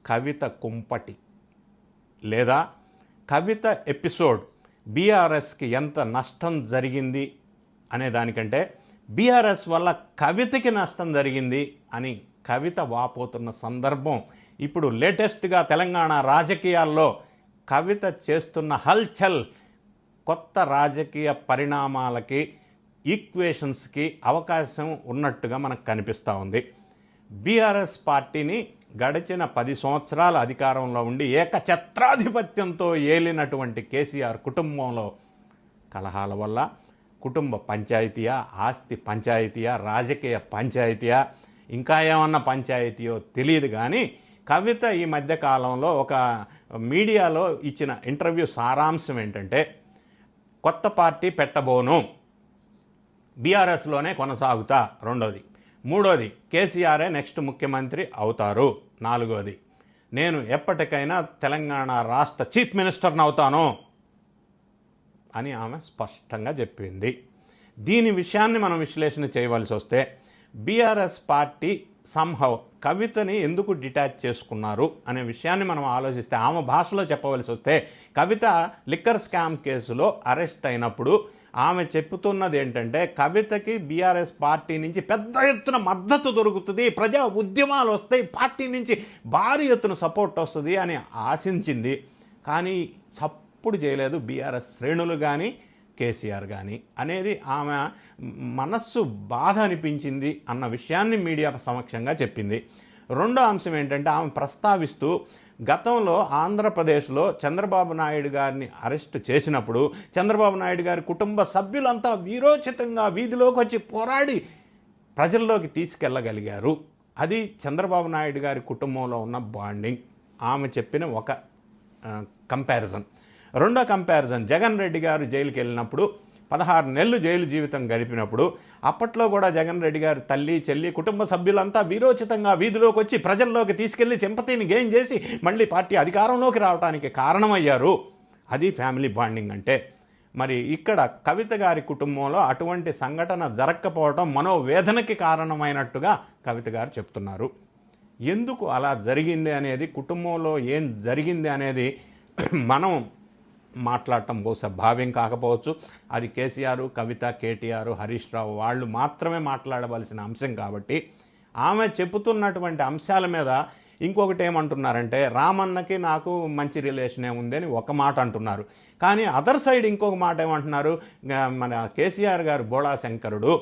కవిత కుంపటి లేదా కవిత ఎపిసోడ్ బీఆర్ఎస్కి ఎంత నష్టం జరిగింది అనే దానికంటే బీఆర్ఎస్ వల్ల కవితకి నష్టం జరిగింది అని కవిత వాపోతున్న సందర్భం ఇప్పుడు లేటెస్ట్గా తెలంగాణ రాజకీయాల్లో కవిత చేస్తున్న హల్చల్ కొత్త రాజకీయ పరిణామాలకి ఈక్వేషన్స్కి అవకాశం ఉన్నట్టుగా మనకు కనిపిస్తూ ఉంది. బీఆర్ఎస్ పార్టీని గడిచిన 10 సంవత్సరాల అధికారంలో ఉండి ఏకఛత్రాధిపత్యంతో ఏలినటువంటి కేసీఆర్ కుటుంబంలో కలహాల వల్ల కుటుంబ పంచాయతీయా, ఆస్తి పంచాయతీయా, రాజకీయ పంచాయతీయా, ఇంకా ఏమన్నా పంచాయతీయో తెలియదు. కానీ కవిత ఈ మధ్యకాలంలో ఒక మీడియాలో ఇచ్చిన ఇంటర్వ్యూ సారాంశం ఏంటంటే, కొత్త పార్టీ పెట్టబోను, బీఆర్ఎస్లోనే కొనసాగుతా, రెండోది. మూడోది, కేసీఆరే నెక్స్ట్ ముఖ్యమంత్రి అవుతారు. నాలుగోది, నేను ఎప్పటికైనా తెలంగాణ రాష్ట్ర చీఫ్ మినిస్టర్ని అవుతాను అని ఆమె స్పష్టంగా చెప్పింది. దీని విషయాన్ని మనం విశ్లేషణ చేయవలసి వస్తే బీఆర్ఎస్ పార్టీ సంహౌ కవితని ఎందుకు డిటాచ్ చేసుకున్నారు అనే విషయాన్ని మనం ఆలోచిస్తే, ఆమె భాషలో చెప్పవలసి వస్తే, కవిత లిక్కర్ స్కామ్ కేసులో అరెస్ట్ అయినప్పుడు ఆమె చెప్తున్నది ఏంటంటే, కవితకి బీఆర్ఎస్ పార్టీ నుంచి పెద్ద ఎత్తున మద్దతు దొరుకుతుంది, ప్రజా ఉద్యమాలు వస్తాయి, పార్టీ నుంచి భారీ ఎత్తున సపోర్ట్ వస్తుంది అని ఆశించింది. కానీ చప్పుడు చేయలేదు బీఆర్ఎస్ శ్రేణులు కానీ కేసీఆర్ కానీ అనేది ఆమె మనస్సు బాధ అనిపించింది అన్న విషయాన్ని మీడియా సమక్షంగా చెప్పింది. రెండో అంశం ఏంటంటే, ఆమె ప్రస్తావిస్తూ గతంలో ఆంధ్రప్రదేశ్లో చంద్రబాబు నాయుడు గారిని అరెస్ట్ చేసినప్పుడు చంద్రబాబు నాయుడు గారి కుటుంబ సభ్యులంతా వీరోచితంగా వీధిలోకి వచ్చి పోరాడి ప్రజల్లోకి తీసుకెళ్ళగలిగారు. అది చంద్రబాబు నాయుడు గారి కుటుంబంలో ఉన్న బాండింగ్. ఆమె చెప్పిన ఒక కంపారిజన్. రెండో కంపారిజన్, జగన్ రెడ్డి గారు జైలుకి వెళ్ళినప్పుడు 16 నెలలు జైలు జీవితం గడిపినప్పుడు అప్పట్లో కూడా జగన్ రెడ్డి గారి తల్లి, చెల్లి, కుటుంబ సభ్యులంతా వీరోచితంగా వీధిలోకి వచ్చి ప్రజల్లోకి తీసుకెళ్లి సింపతిని గెయిన్ చేసి మళ్ళీ పార్టీ అధికారంలోకి రావడానికి కారణమయ్యారు. అది ఫ్యామిలీ బాండింగ్ అంటే. మరి ఇక్కడ కవిత గారి కుటుంబంలో అటువంటి సంఘటన జరగకపోవడం మనోవేదనకి కారణమైనట్టుగా కవిత గారు చెప్తున్నారు. ఎందుకు అలా జరిగింది అనేది, కుటుంబంలో ఏం జరిగింది అనేది మనం మాట్లాడటం బహుశా భావ్యం కాకపోవచ్చు. అది కేసీఆర్, కవిత, కేటీఆర్, హరీష్ రావు వాళ్ళు మాత్రమే మాట్లాడవలసిన అంశం కాబట్టి ఆమె చెబుతున్నటువంటి అంశాల మీద ఇంకొకటి ఏమంటున్నారంటే, రామన్నకి నాకు మంచి రిలేషనే ఉందని ఒక మాట అంటున్నారు. కానీ అదర్ సైడ్ ఇంకొక మాట ఏమంటున్నారు, మన కేసీఆర్ గారు బోళా శంకరుడు